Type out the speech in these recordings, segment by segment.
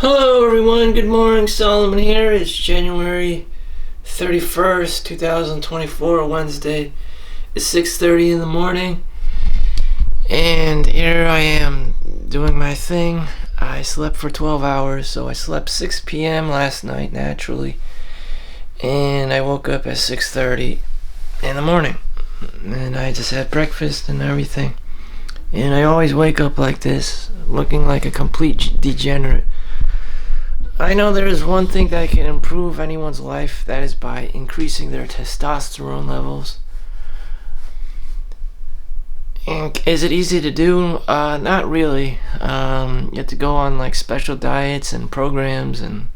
Hello everyone, good morning, Solomon here. It's January 31st, 2024, Wednesday. It's 6:30 in the morning, and here I am doing my thing. I slept for 12 hours, so I slept 6 p.m. last night, naturally, and I woke up at 6:30 in the morning, and I just had breakfast and everything. And I always wake up like this, looking like a complete degenerate. I know there is one thing that can improve anyone's life, that is by increasing their testosterone levels. And is it easy to do? Not really. You have to go on like special diets and programs and,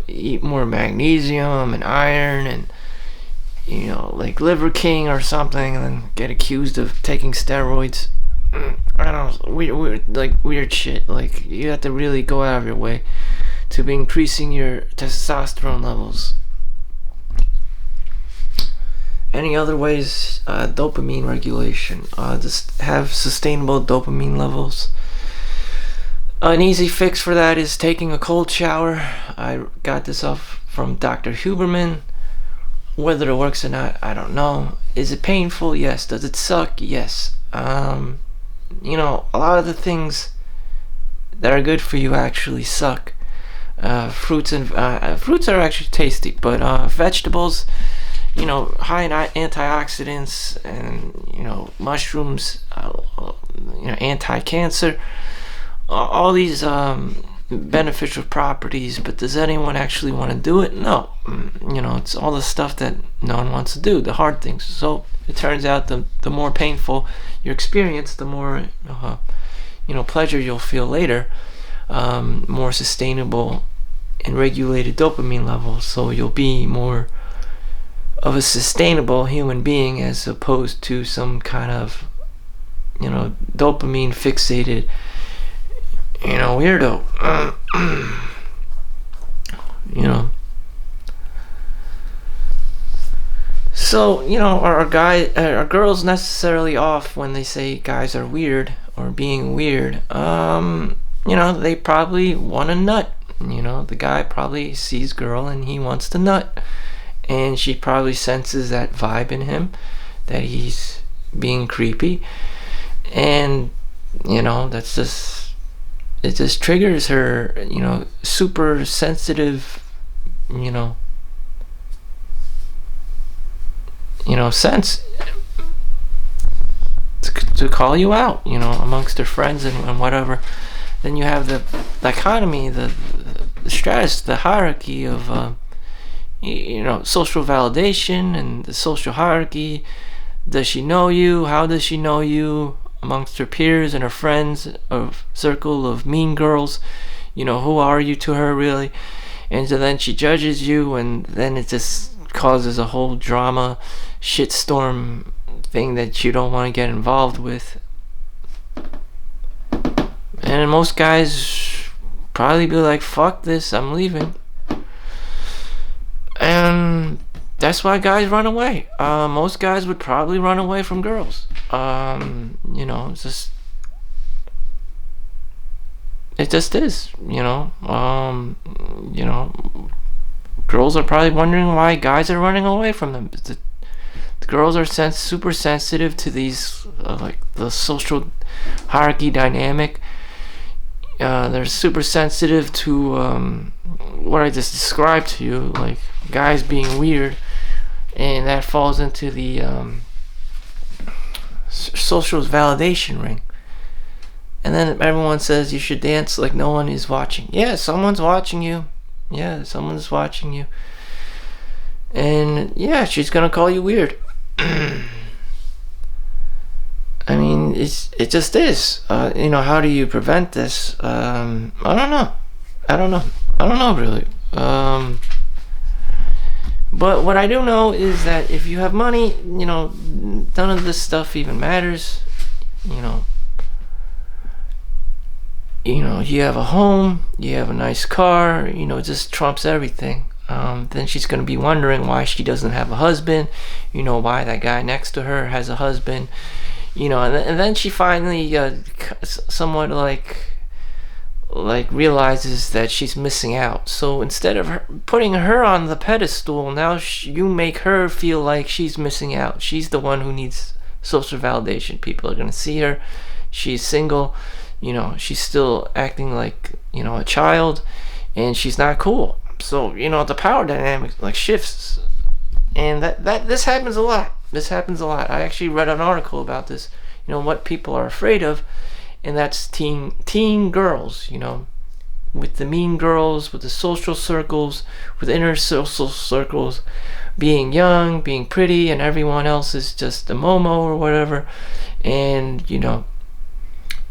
eat more magnesium and iron and, like Liver King or something, and then get accused of taking steroids. I don't know, weird shit. Like, you have to really go out of your way to be increasing your testosterone levels. Any other ways? Dopamine regulation. Just have sustainable dopamine levels. An easy fix for that is taking a cold shower. I got this off from Dr. Huberman. Whether it works or not, I don't know. Is it painful? Yes. Does it suck? Yes. A lot of the things that are good for you actually suck. Fruits are actually tasty, but vegetables, high in antioxidants, and mushrooms, anti-cancer, all these beneficial properties. But does anyone actually want to do it? No. It's all the stuff that no one wants to do, the hard things. So it turns out the more painful your experience, the more pleasure you'll feel later. More sustainable and regulated dopamine levels, so you'll be more of a sustainable human being as opposed to some kind of dopamine fixated weirdo. So are girls necessarily off when they say guys are weird or being weird? They probably want a nut. The guy probably sees girl and he wants to nut, and she probably senses that vibe in him, that he's being creepy, and that's just, it just triggers her super sensitive sense to call you out amongst her friends and whatever. Then you have the dichotomy, the stratus, the hierarchy of social validation and the social hierarchy. Does she know you? How does she know you amongst her peers and her friends, of circle of mean girls? Who are you to her really? And so then she judges you, and then it just causes a whole drama shitstorm thing that you don't want to get involved with. And most guys probably be like, fuck this, I'm leaving. And that's why guys run away. Most guys would probably run away from girls. It's just, it just is, girls are probably wondering why guys are running away from them. The girls are super sensitive to these, like the social hierarchy dynamic. They're super sensitive to what I just described to you, like guys being weird, and that falls into the social validation ring. And then everyone says you should dance like no one is watching. Yeah, someone's watching you. Yeah, someone's watching you. And yeah, she's gonna call you weird. I mean, it just is. How do you prevent this? I don't know really. But what I do know is that if you have money, none of this stuff even matters. You have a home, you have a nice car, it just trumps everything. Then she's going to be wondering why she doesn't have a husband, why that guy next to her has a husband, and then she finally somewhat like like realizes that she's missing out. So instead of putting her on the pedestal, now you make her feel like she's missing out. She's the one who needs social validation. People are going to see her. She's single. She's still acting like, a child, and she's not cool. So, the power dynamic like shifts. And this happens a lot. I actually read an article about this, what people are afraid of, and that's teen girls, with the mean girls, with the social circles, with inner social circles, being young, being pretty, and everyone else is just a momo or whatever, and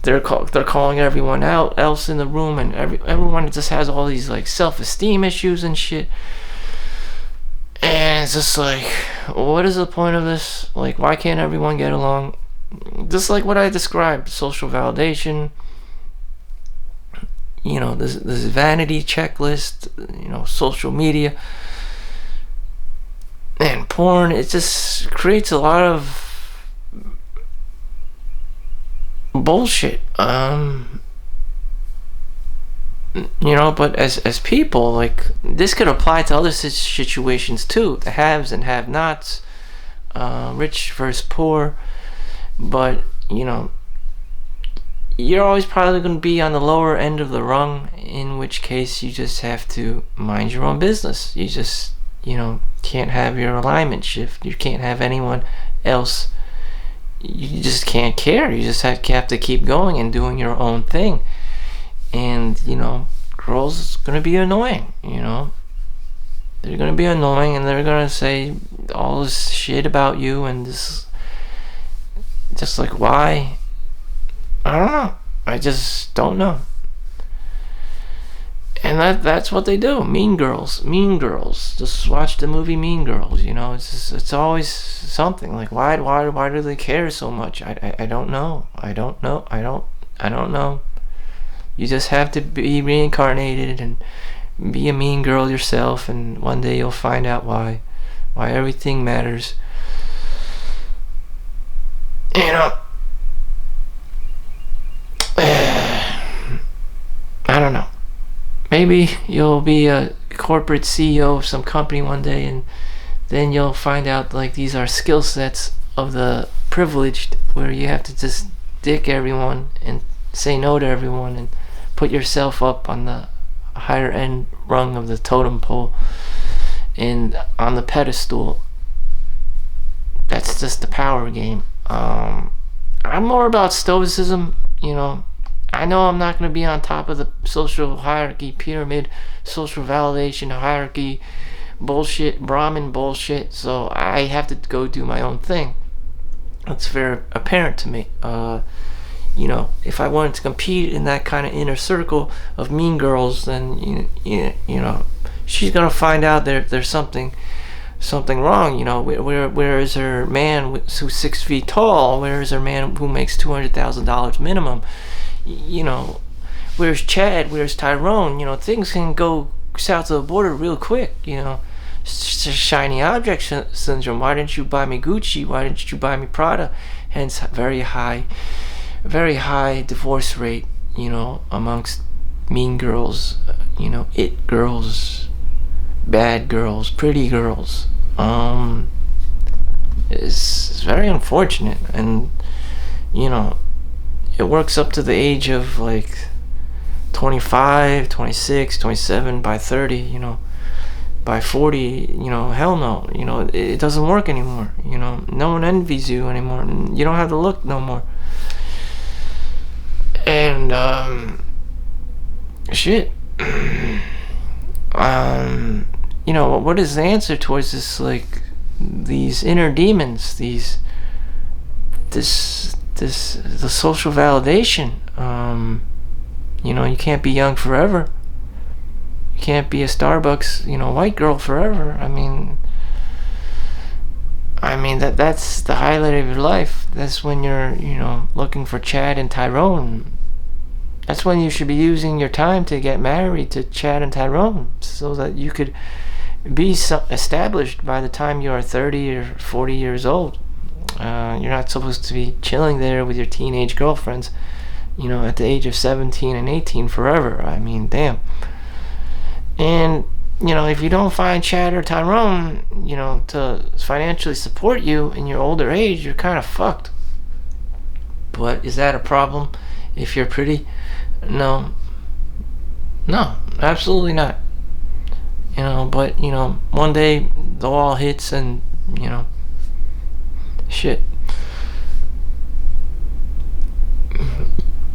they're calling everyone out else in the room, and everyone just has all these like self-esteem issues and shit. And it's just like, what is the point of this? Like, why can't everyone get along? Just like what I described, social validation, this vanity checklist, social media and porn. It just creates a lot of bullshit. But as people, like, this could apply to other situations too, the haves and have-nots, rich versus poor. But you're always probably going to be on the lower end of the rung, in which case you just have to mind your own business. You just can't have your alignment shift. You can't have anyone else. You just can't care. You just have to keep going and doing your own thing. And girls are going to be annoying. They're going to be annoying, and they're going to say all this shit about you, and this, just like, why? I don't know. I just don't know. And that's what they do. Mean Girls. Just watch the movie Mean Girls. It's always something like, why do they care so much? I don't know. I don't know. You just have to be reincarnated and be a mean girl yourself, and one day you'll find out why everything matters. I don't know. Maybe you'll be a corporate CEO of some company one day, and then you'll find out like these are skill sets of the privileged, where you have to just dick everyone and say no to everyone and put yourself up on the higher end rung of the totem pole and on the pedestal. That's just the power game. I'm more about stoicism. I know I'm not going to be on top of the social hierarchy pyramid, social validation hierarchy bullshit, Brahmin bullshit, so I have to go do my own thing. That's very apparent to me. If I wanted to compete in that kind of inner circle of mean girls, then she's gonna find out there's something wrong. Where is her man who's 6 feet tall? Where is her man who makes $200,000 minimum? Where's Chad? Where's Tyrone? Things can go south of the border real quick. Shiny object syndrome. Why didn't you buy me Gucci? Why didn't you buy me Prada? Hence very high divorce rate, amongst mean girls, it girls, bad girls, pretty girls. It's very unfortunate, and it works up to the age of like 25, 26, 27, by 30, by 40, hell no, it doesn't work anymore. No one envies you anymore, and you don't have the look no more. And shit. What is the answer towards this, like, these inner demons, the social validation? You can't be young forever. You can't be a Starbucks, white girl forever. I mean that's the highlight of your life. That's when you're, looking for Chad and Tyrone. That's when you should be using your time to get married to Chad and Tyrone, so that you could be established by the time you are 30 or 40 years old. You're not supposed to be chilling there with your teenage girlfriends. at the age of 17 and 18 forever. I mean, damn. And, if you don't find Chad or Tyrone, to financially support you in your older age, you're kind of fucked. But is that a problem if you're pretty? No. No, absolutely not. But, one day the wall hits and, shit.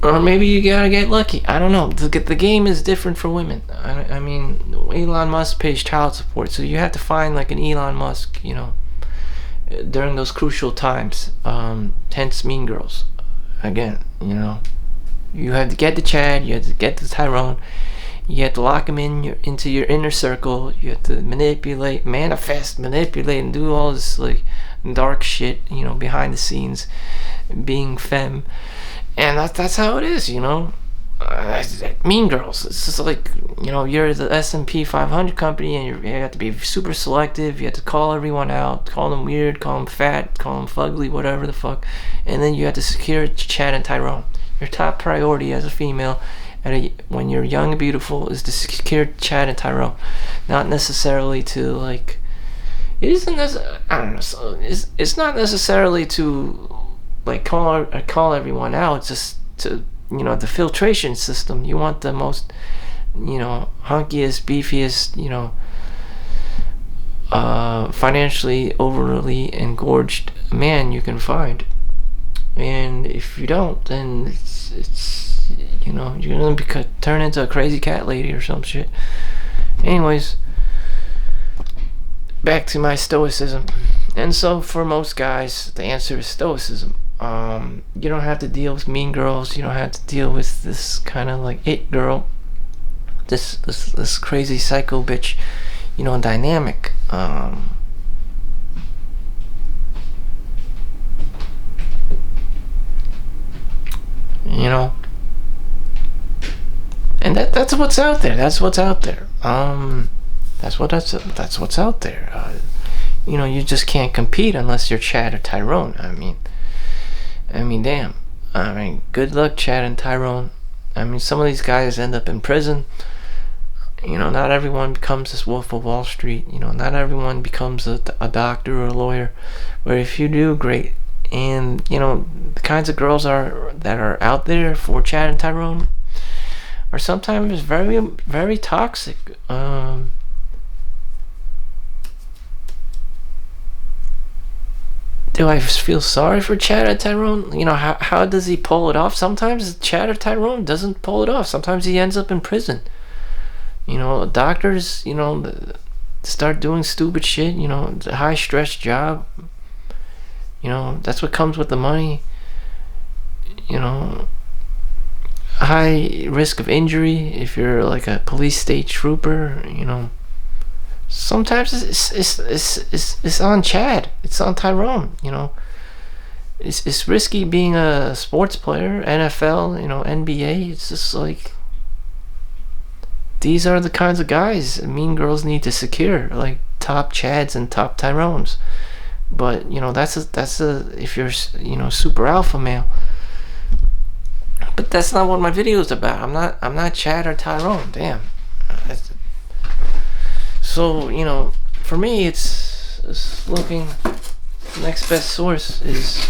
Or maybe you gotta get lucky. I don't know. The game is different for women. I mean, Elon Musk pays child support, so you have to find like an Elon Musk, during those crucial times. Hence Mean Girls. Again, you have to get the Chad, you have to get the Tyrone, you have to lock him into your inner circle, you have to manipulate, and do all this like dark shit, behind the scenes, being femme. And that's how it is, Mean Girls. It's just like, you're the S&P 500 company, and you have to be super selective. You have to call everyone out, call them weird, call them fat, call them fugly, whatever the fuck. And then you have to secure Chad and Tyrone. Your top priority as a female, when you're young and beautiful, is to secure Chad and Tyrone. Not necessarily to, like... It isn't I don't know. So it's not necessarily to... like call everyone out, just to the filtration system. You want the most hunkiest, beefiest, financially overly engorged man you can find. And if you don't, then it's you're gonna turn into a crazy cat lady or some shit. Anyways, back to my stoicism. And so for most guys, the answer is stoicism. You don't have to deal with mean girls. You don't have to deal with this kind of like it girl, this crazy psycho bitch, dynamic. And that's what's out there. That's what's out there. That's what's out there. You just can't compete unless you're Chad or Tyrone. I mean, damn. Good luck, Chad and Tyrone. Some of these guys end up in prison. Not everyone becomes this Wolf of Wall Street. Not everyone becomes a doctor or a lawyer. But if you do, great. And, the kinds of girls that are out there for Chad and Tyrone are sometimes very, very toxic. Do I feel sorry for Chad or Tyrone? How does he pull it off? Sometimes Chad or Tyrone doesn't pull it off. Sometimes he ends up in prison. Doctors, start doing stupid shit. It's a high stress job. That's what comes with the money. High risk of injury if you're like a police state trooper. Sometimes it's on Chad. It's on Tyrone. It's risky being a sports player, NFL, NBA. It's just like these are the kinds of guys mean girls need to secure, like top Chads and top Tyrones. But that's a if you're super alpha male. But that's not what my video is about. I'm not Chad or Tyrone. Damn. So, for me, it's looking, next best source is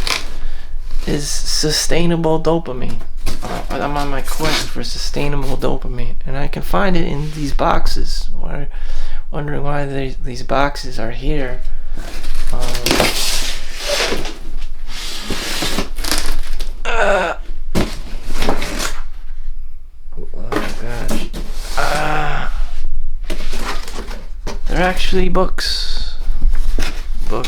sustainable dopamine. I'm on my quest for sustainable dopamine, and I can find it in these boxes. Wondering why these boxes are here. Oh gosh. They're actually books. They're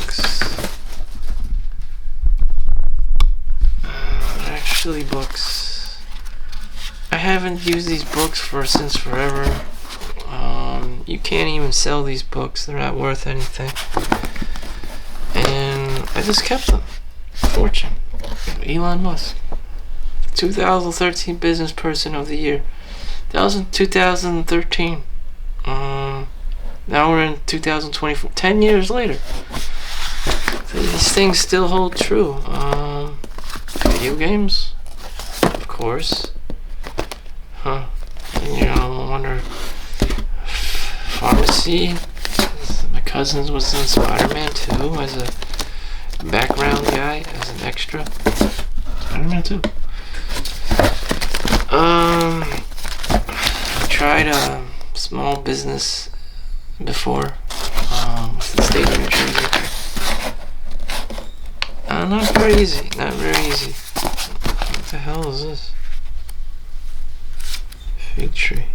actually books. I haven't used these books since forever. You can't even sell these books. They're not worth anything. And I just kept them. Fortune. Elon Musk. 2013 Business Person of the Year. That was in 2013. Now we're in 2024. 10 years later. So these things still hold true. Video games? Of course. Huh. I wonder. Pharmacy. My cousin was in Spider-Man 2 as a background guy, as an extra. Spider-Man 2. I tried a small business before. With the state of New Jersey. Not very easy. Not very easy. What the hell is this? Fig tree.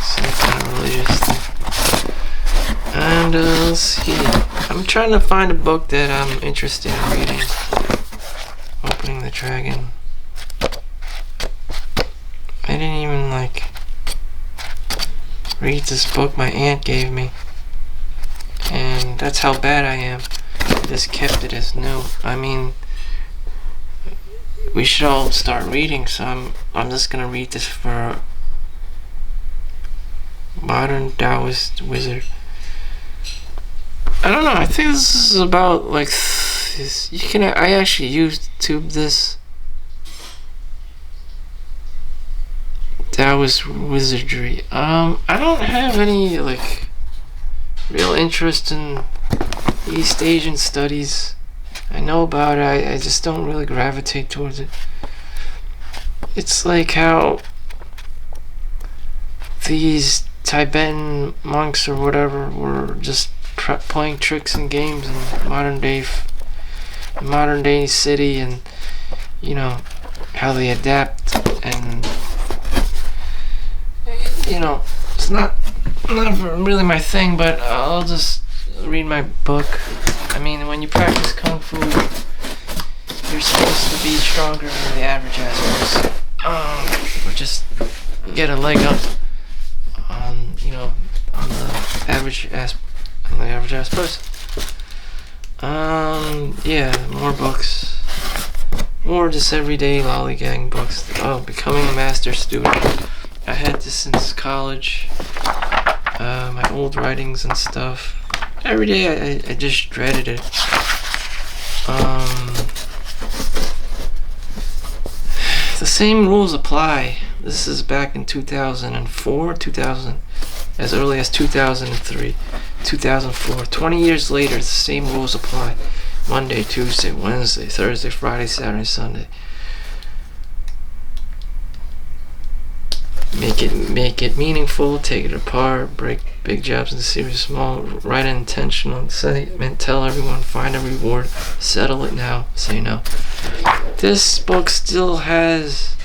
Some kind of religious thing. And let's see. I'm trying to find a book that I'm interested in reading. Opening the Dragon. I didn't even read this book my aunt gave me. And that's how bad I am. I just kept it as new. I mean, we should all start reading, so I'm just gonna read this for Modern Taoist Wizard. I don't know, I think this is about this. I actually YouTube this. Taoist Wizardry. I don't have any real interest in East Asian studies. I know about it, I just don't really gravitate towards it. It's like how these Tibetan monks or whatever were just playing tricks and games in modern day city, and how they adapt, and it's not really my thing, but I'll just read my book. I mean, when you practice Kung Fu, you're supposed to be stronger than the average ass person. Or just get a leg up on the average ass person. Yeah, more books. More just everyday lollygagging books. Oh, Becoming a Master Student. I had this since college. My old writings and stuff. Every day I just dreaded it. The same rules apply. This is back in 2004, as early as 2003, 2004. 20 years later, the same rules apply. Monday, Tuesday, Wednesday, Thursday, Friday, Saturday, Sunday. Make it meaningful, take it apart, break big jobs into series small, write an intentional statement, tell everyone, find a reward, settle it now, say no. This book still has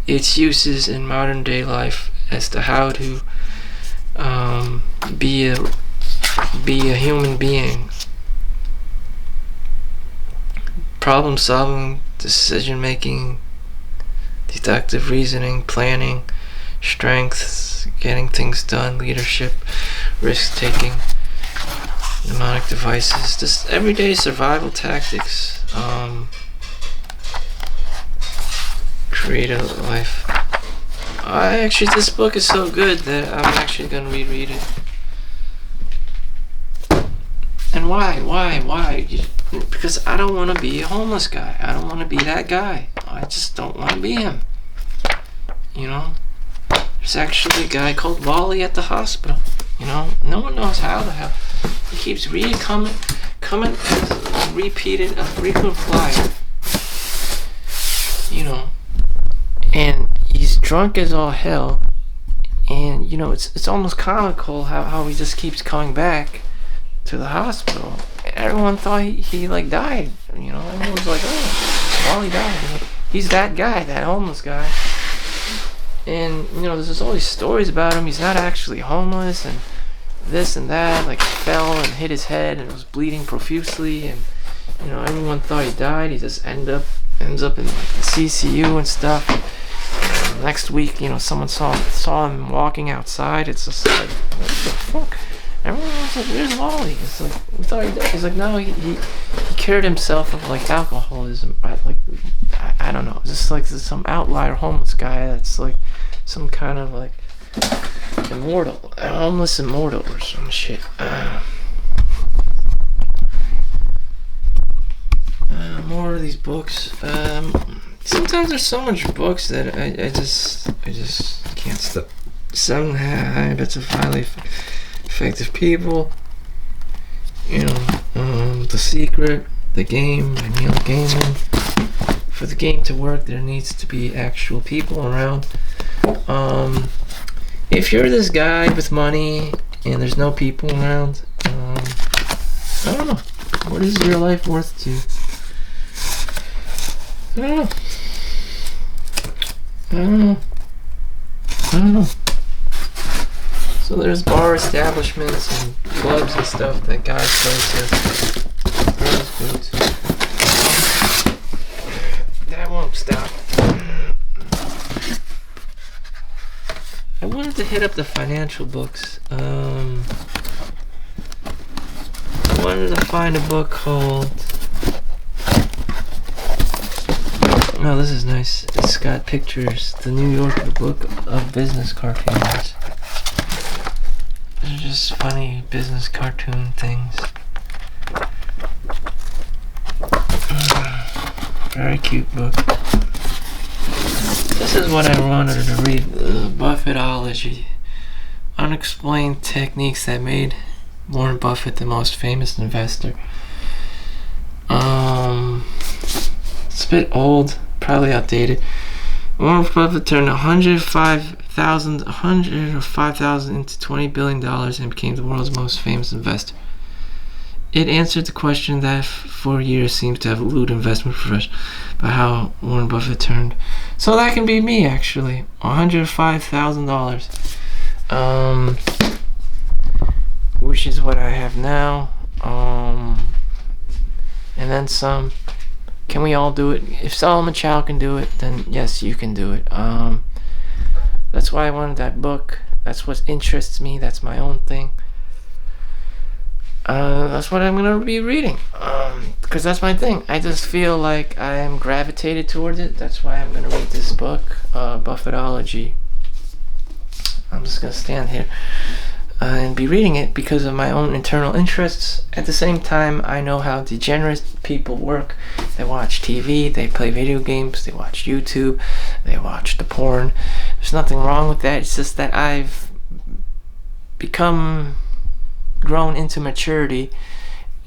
its uses in modern day life as to how to be a human being. Problem solving, decision making, deductive reasoning, planning, strengths, getting things done, leadership, risk taking, mnemonic devices, just everyday survival tactics, create a life. This book is so good that I'm actually gonna reread it. And why? Because I don't want to be a homeless guy. I don't want to be that guy. I just don't want to be him. There's actually a guy called Wally at the hospital. No one knows how the hell. He keeps coming as repeated, a frequent flyer. And he's drunk as all hell. And it's almost comical how he just keeps coming back to the hospital. Everyone thought he died. Everyone was like, oh, Wally died. He's that guy, that homeless guy. And there's all these stories about him. He's not actually homeless, and this and that. Fell and hit his head and was bleeding profusely, and everyone thought he died. He just ends up in the CCU and stuff. And next week, someone saw him walking outside. It's just like, what the fuck? Everyone was like, where's Wally? It's like, we thought he died. He's like, no, he cured himself of alcoholism. I don't know. It's just some outlier homeless guy that's some kind of immortal, homeless immortal or some shit. these books. Sometimes there's so much books that I just can't stop. 7 Habits of Highly Effective People. The Secret, The Game by Neil Gaiman. For the game to work, there needs to be actual people around. If you're this guy with money and there's no people around, I don't know. What is your life worth to you? I don't know. So there's bar establishments and clubs and stuff that guys go to, girls go to. That won't stop. I wanted to hit up the financial books. I wanted to find a book called... Oh, this is nice. It's got pictures. The New Yorker Book of Business Cartoons. They're just funny business cartoon things. Very cute book. This is what I wanted to read. Buffettology. Unexplained techniques that made Warren Buffett the most famous investor. It's a bit old, probably outdated. Warren Buffett turned 105,000 into $20 billion and became the world's most famous investor. It answered the question that for years seems to have eluded investment professionals about how Warren Buffett turned. So that can be me, actually. $105,000. Which is what I have now. And then some. Can we all do it? If Solomon Chau can do it, then yes, you can do it. That's why I wanted that book. That's what interests me. That's my own thing. That's what I'm going to be reading. Because that's my thing. I just feel like I am gravitated towards it. That's why I'm going to read this book, Buffettology. I'm just going to stand here and be reading it because of my own internal interests. At the same time, I know how degenerate people work. They watch TV, they play video games, they watch YouTube, they watch the porn. There's nothing wrong with that. It's just that I've grown into maturity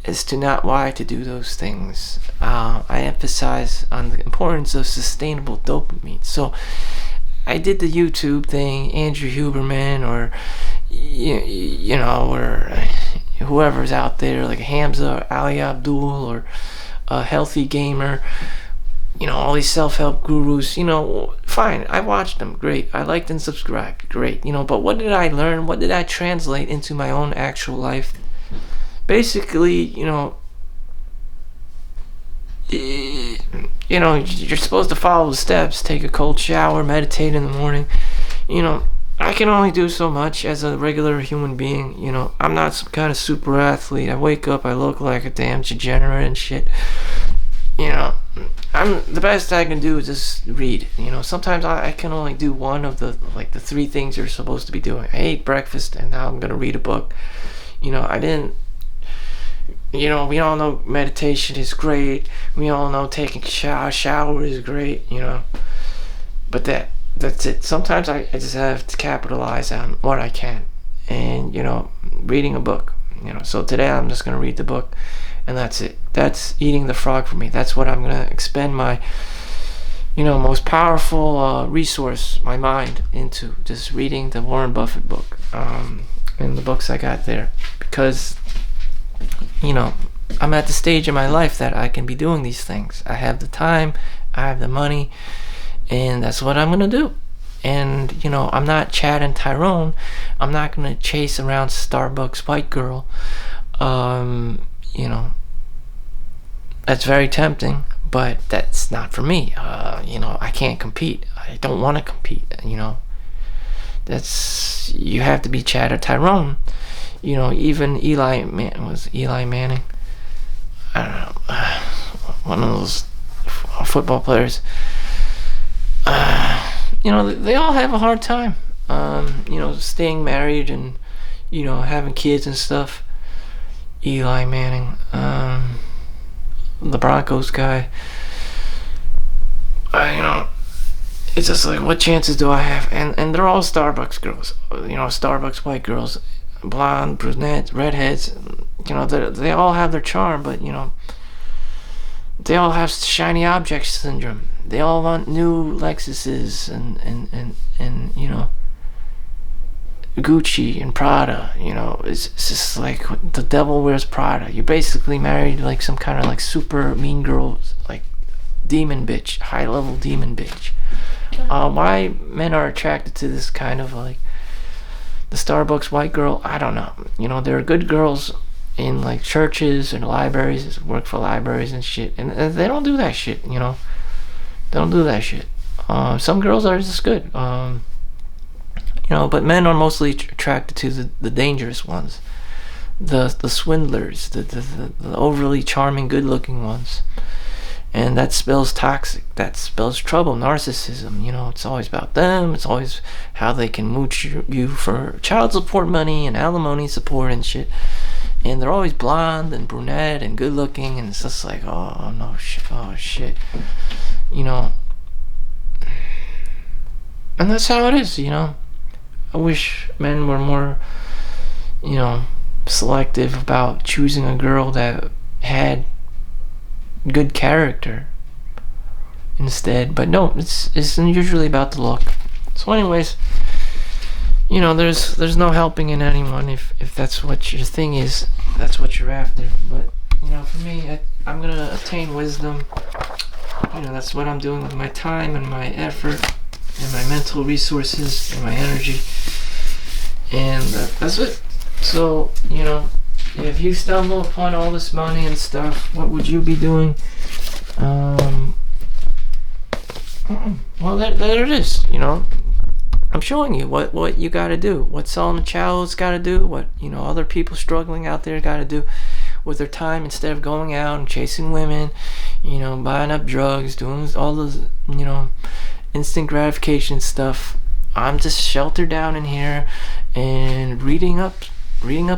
as to not why to do those things. I emphasize on the importance of sustainable dopamine. So I did the YouTube thing, Andrew Huberman, or or whoever's out there, like Hamza or Ali Abdul or a Healthy Gamer, all these self-help gurus, fine, I watched them, great, I liked and subscribed, great, but what did I learn? What did I translate into my own actual life? Basically, you're supposed to follow the steps, take a cold shower, meditate in the morning. I can only do so much as a regular human being. I'm not some kind of super athlete. I wake up, I look like a damn degenerate and shit. I'm the best I can do is just read. Sometimes I can only do one of the 3 things you're supposed to be doing. I ate breakfast and now I'm gonna read a book. I didn't. We all know meditation is great. We all know taking a shower is great. But that's it. Sometimes I just have to capitalize on what I can, and reading a book. So today I'm just gonna read the book, and that's it. That's eating the frog for me. That's what I'm gonna expend my most powerful resource, my mind, into, just reading the Warren Buffett book, and the books I got there, because I'm at the stage in my life that I can be doing these things. I have the time, I have the money, and that's what I'm gonna do. And I'm not Chad and Tyrone. I'm not gonna chase around Starbucks white girl. That's very tempting, but that's not for me. I can't compete. I don't want to compete. You have to be Chad or Tyrone. Even Eli Manning. I don't know, one of those football players. They all have a hard time, staying married and, having kids and stuff. Eli Manning, the Broncos guy. it's just like, what chances do I have? And they're all Starbucks girls, Starbucks white girls, blonde, brunettes, redheads. They all have their charm, but they all have shiny object syndrome. They all want new Lexuses and Gucci and Prada. It's just like the devil wears Prada. You basically married like some kind of like super mean girl, like demon bitch, high level demon bitch. Why men are attracted to this kind of like the Starbucks white girl, I don't know. There are good girls in like churches and libraries, work for libraries and shit, and they don't do that shit. They don't do that shit. Some girls are just good. But men are mostly attracted to the dangerous ones, the swindlers, the overly charming, good-looking ones. And that spells toxic. That spells trouble, narcissism. It's always about them. It's always how they can mooch you for child support money and alimony support and shit. And they're always blonde and brunette and good looking. And it's just like, oh no, shit. And that's how it is, I wish men were more, selective about choosing a girl that had good character instead, but no, it's usually about the look. So anyways, there's no helping in anyone if that's what your thing is, that's what you're after. But for me, I'm gonna attain wisdom. That's what I'm doing with my time and my effort and my mental resources and my energy, and that's it. So if you stumble upon all this money and stuff, what would you be doing? Well, there it is. I'm showing you what you got to do, what Solomon Chau's got to do, what other people struggling out there got to do with their time instead of going out and chasing women, buying up drugs, doing all those instant gratification stuff. I'm just sheltered down in here and reading up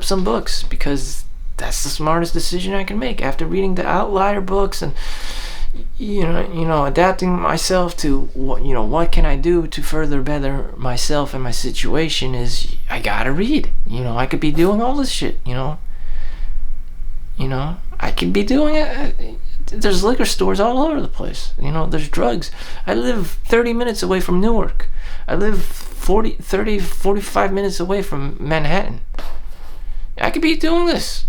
some books, because that's the smartest decision I can make after reading the outlier books and adapting myself to what can I do to further better myself and my situation. Is I gotta read. I could be doing all this shit. I could be doing it. There's liquor stores all over the place. There's drugs. I live 30 minutes away from Newark. I live 45 minutes away from Manhattan. I could be doing this,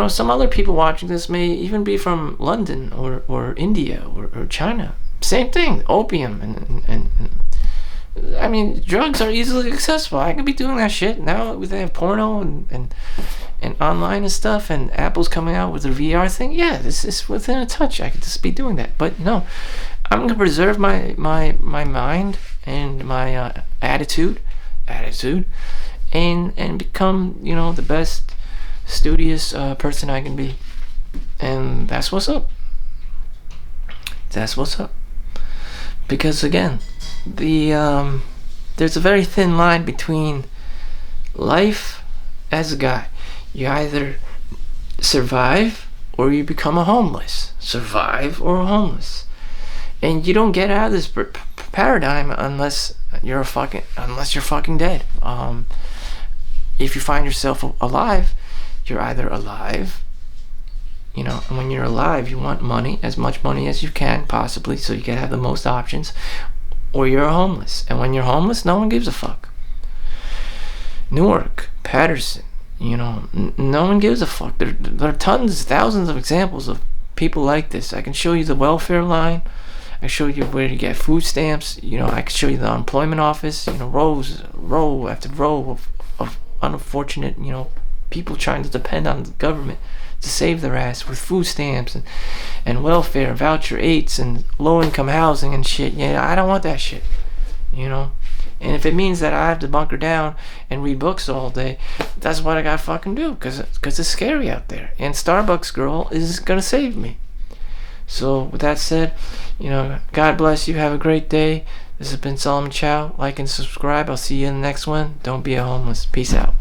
some other people watching this may even be from London or India or China. Same thing, opium and I mean, drugs are easily accessible. I could be doing that shit now. They have porno and online and stuff, and Apple's coming out with the VR thing. Yeah, this is within a touch. I could just be doing that. But no, I'm gonna preserve my mind and my attitude, and become the best studious person I can be. And that's what's up. Because again, there's a very thin line between life as a guy. You either survive or you become a homeless. Survive or homeless. And you don't get out of this paradigm unless you're fucking dead. If you find yourself alive, you're either alive, and when you're alive, you want money, as much money as you can possibly, so you can have the most options, or you're homeless. And when you're homeless, no one gives a fuck. Newark, Patterson, no one gives a fuck. There are thousands of examples of people like this. I can show you the welfare line. I can show you where to get food stamps. I can show you the unemployment office. Row after row of unfortunate, people trying to depend on the government to save their ass with food stamps and welfare, voucher 8s and low-income housing and shit. Yeah, I don't want that shit, And if it means that I have to bunker down and read books all day, that's what I gotta fucking do, because it's scary out there. And Starbucks girl is gonna save me. So with that said, God bless you. Have a great day. This has been Solomon Chau. Like and subscribe. I'll see you in the next one. Don't be a homeless. Peace out.